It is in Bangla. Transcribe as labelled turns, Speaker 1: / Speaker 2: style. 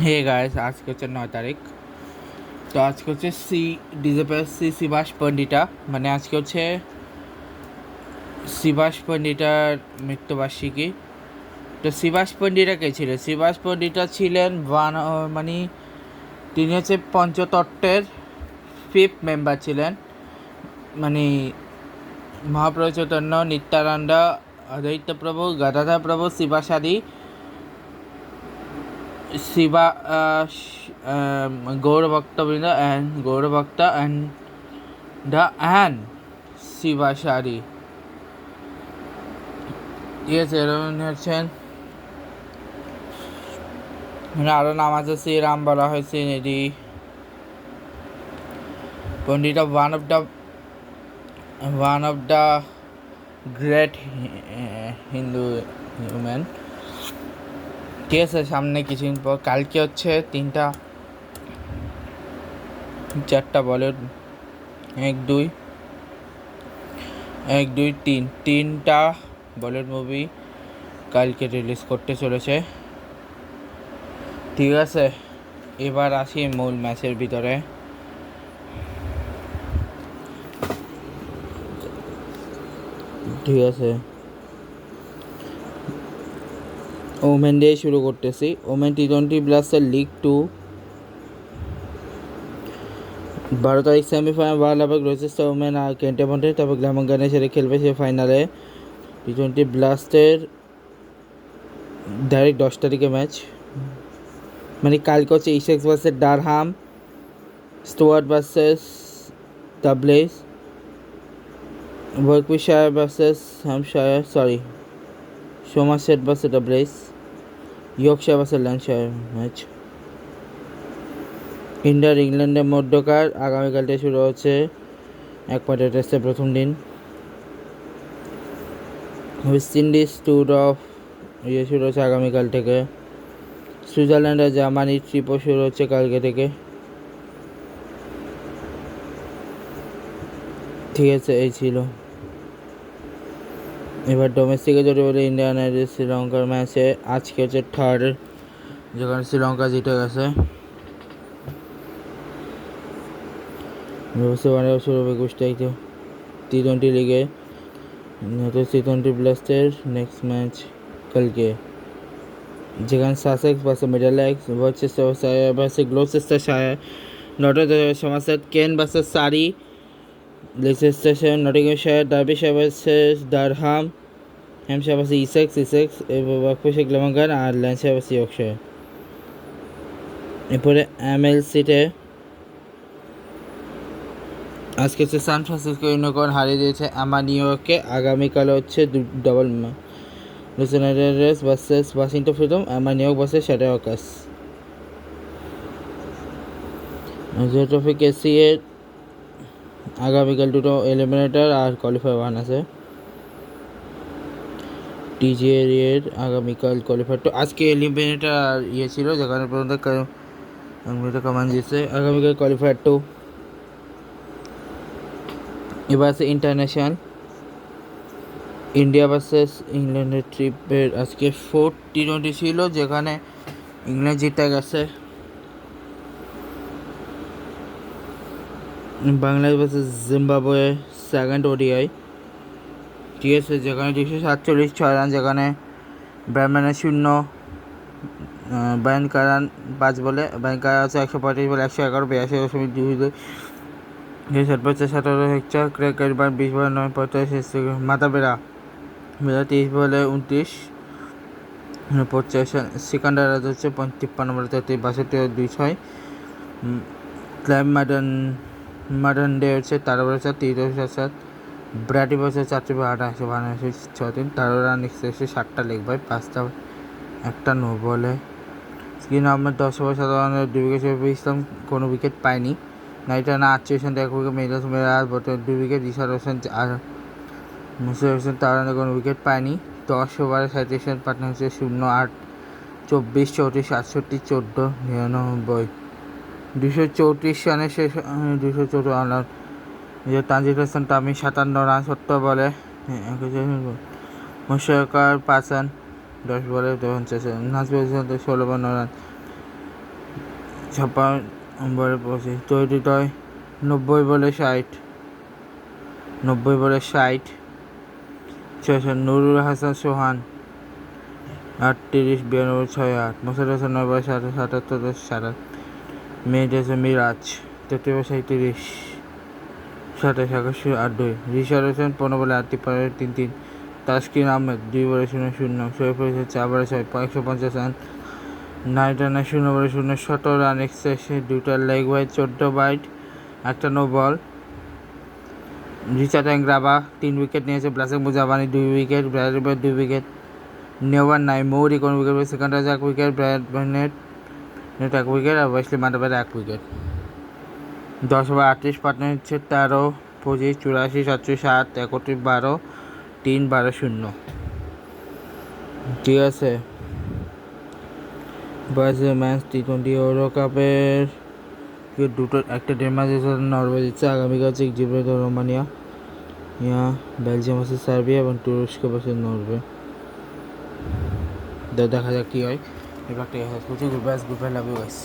Speaker 1: হে গাইস, আজকে হচ্ছে 9 তারিখ। তো আজকে হচ্ছে সুভাষ পণ্ডিতা, মানে আজকে হচ্ছে সুভাষ পণ্ডিতার মৃত্যুবার্ষিকী। তো সুভাষ পণ্ডিতা কে ছিলেন? সুভাষ পণ্ডিতা ছিলেন মানে তিনি হচ্ছে পঞ্চতত্ত্বের ফিফথ মেম্বার ছিলেন। মানে মহাপ্রভু চৈতন্য, নিত্যানন্দ, অদ্বৈত প্রভু, গদাধর প্রভু, শিবাসাদি, শিবা গৌরভক্তবৃন্দ অ্যান্ড গৌরভক্ত অ্যান্ড the and শিবাসারি। ঠিক আছে, এরকম হচ্ছেন। আরও নাম আছে, শ্রীরাম বলা হয়েছে এটি। Pandit one of the great Hindu human. ঠিক আছে, সামনে কিছুদিন পর কালকে হচ্ছে 4টা বলিউড, 3টা বলিউড মুভি কালকে রিলিজ করতে চলেছে। ঠিক আছে, এবার আসি মূল ম্যাচের ভিতরে। ঠিক আছে, ওমেন দিয়ে শুরু করতেছি। ওমেন টি20 ব্লাস্টার লিগ 2 12 তারিখ সেমিফাইনাল বাংলাদেশ রয়েছে। ওমেন আর কেন্টেমন্টে, তারপর গ্রামগঞ্জের সাথে খেলবে সে ফাইনালে। টি20 ব্লাস্টের ডাইরেক্ট 10 তারিখে ম্যাচ, মানে কালকে হচ্ছে Essex versus Durham, Stuart versus ডাবলেস, ওয়ার্কশায়ার ভার্সেস সোমারসেট ভার্সেস ডাবলেস, ইয়র্কশায়ার ভার্সেস ল্যাঙ্কাশায়ার ম্যাচ। ইন্ডিয়ার ইংল্যান্ডের মধ্যকার আগামীকাল থেকে শুরু হচ্ছে একমাত্র টেস্টের প্রথম দিন। ওয়েস্ট ইন্ডিজ ট্যুর অফ শুরু হচ্ছে আগামীকাল থেকে। সুইজারল্যান্ড আর জার্মানি ট্রিপও শুরু হচ্ছে কালকে থেকে। ঠিক আছে, এই ছিল। এবার ডোমেস্টিকে যদি বলি, ইন্ডিয়া আর শ্রীলঙ্কার ম্যাচে আজকে হচ্ছে থার্ড, যেখানে শ্রীলঙ্কা জিতে গেছে। শুরু হবে 21 তারিখে টি20 লিগে। টি20 ব্লাস্টের নেক্সট ম্যাচ কালকে, যেখানে Sussex versus Middlesex, Worcestershire versus Gloucestershire, Somerset কেন versus Surrey, Leicestershire Nottinghamshire, Derbyshire versus Durham, Hampshire versus Essex, Warwickshire Glamorgan আর ল্যাঙ্কাশায়ার ভার্সেস ইয়র্কশায়ার। এরপরে এমএলসিতে আজকে হচ্ছে সান ফ্রান্সিসকো ইউনিকর্ন হারিয়ে দিয়েছে আমানিওকে। আগামীকাল হচ্ছে ডাবল লুসেনারেস ভার্সেস ওয়াশিংটন ফ্রিডম, আমানিওক ভার্সেস শ্যাডাওয়ার্কার্স। ট্রফি কেসি এর আগামীকাল দুটো এলিমিনেটর আর কোয়ালিফায়ার 1 আছে। টিজিএর এর আগামীকাল কোয়ালিফায়ার 2, আজকে এলিমিনেটর আর ছিল, যেখানে পর্যন্ত কমান্ড দিয়েছে। আগামীকাল কোয়ালিফায়ার 2। এবার আছে ইন্টারন্যাশনাল, ইন্ডিয়া ভার্সেস ইংল্যান্ডের ট্রিপের আজকে 4th টি20 ছিল, যেখানে ইংল্যান্ড জিতে গেছে। Bangladesh versus Zimbabwe second ODI. ঠিক আছে, যেখানে 247 6 রান, যেখানে ব্রাহ্মণের 0, বায়ানকারান 5 বলে, বায়ানকারা আছে 135 বলে 111, 82.22, 17 হেক্টর, ক্রেকের 20 বলে 9, 45, মাতাবেরা 30 বলে 29, 50, সিকান্দার হচ্ছে 53 বলে 33, 62 2-6, ক্লাইভ মাডান ডে হচ্ছে 13 বলে 4, 30 ব্র্যাডি বলছে 4 8, 192, 6-3, 13 রান এসে 7টা লেগ বাই, 5টা একটা নো বলে। স্ক্রিন আহমেদ 10 ওভার 7 রানের 2 উইকেট, শফিকুল ইসলাম কোনো উইকেট পায়নি। নাইট রানার 48 1 উইকেট, মেরাজ বটে 2 উইকেট, রিশাদ হোসেন আর মুশারফ হোসেন 4 রানে কোনো উইকেট পায়নি। 10 ওভারে 37 রান, পার্টনার হচ্ছে 0-8, 24 34 68 14 99, 234 রানে শেষ, 214 রান। তানজিদ হাসান তামিম 57 রান 70 বলে, মুশারফ 5 রান 10 বলে 50, নাজমুল হোসেন 16 বলে 9 রান। 56 নম্বরে পৌঁছে তৈরি হয় 90 বলে 60, 90 বলে 60। নুরুল হাসান সোহান 38 92 68, মোসাদ হাসান 9 বলে 77 77। মেহেদি হাসান মিরাজ 33 বলে 37 27 21 82। রিশাদ হোসেন 15 বলে 53 33। তাসকিন আহমেদ 2 বলে 0 0। শরীফুল ইসলাম 4 বলে 6 150 রান। নাইট রানার 0 বলে 0 17 রান এক্সেসে, 2টা লেগ ওয়াইড 14 বাইট, 1টা নো বল। রিচার্ড অ্যাংরাবা 3 উইকেট নিয়েছে। Blessing Muzarabani 2 wicket, Bradman 2 wicket. নেওয়ার নাই মৌরি কোন উইকেট, সেকেন্ড রাজা 1 উইকেট, ব্র্যাডম্যানের 1 উইকেট আর Wesley Madhevere 1 wicket. 10 over 38 partner হচ্ছে 13 25 84 37 7 31 12 3 12 0। ঠিক আছে, বয়সের ম্যাচ T20 ইউরো কাপের দুটো, একটা ডেনমার্কের সাথে নরওয়ে দিচ্ছে, আগামীকাল চেক জিব্রাল্টার রোমানিয়া, বেলজিয়াম আছে সার্বিয়া এবং তুরস্ক ভার্সেস নরওয়ে। দেখা যাক কী হয়। এবার good bye, love you guys.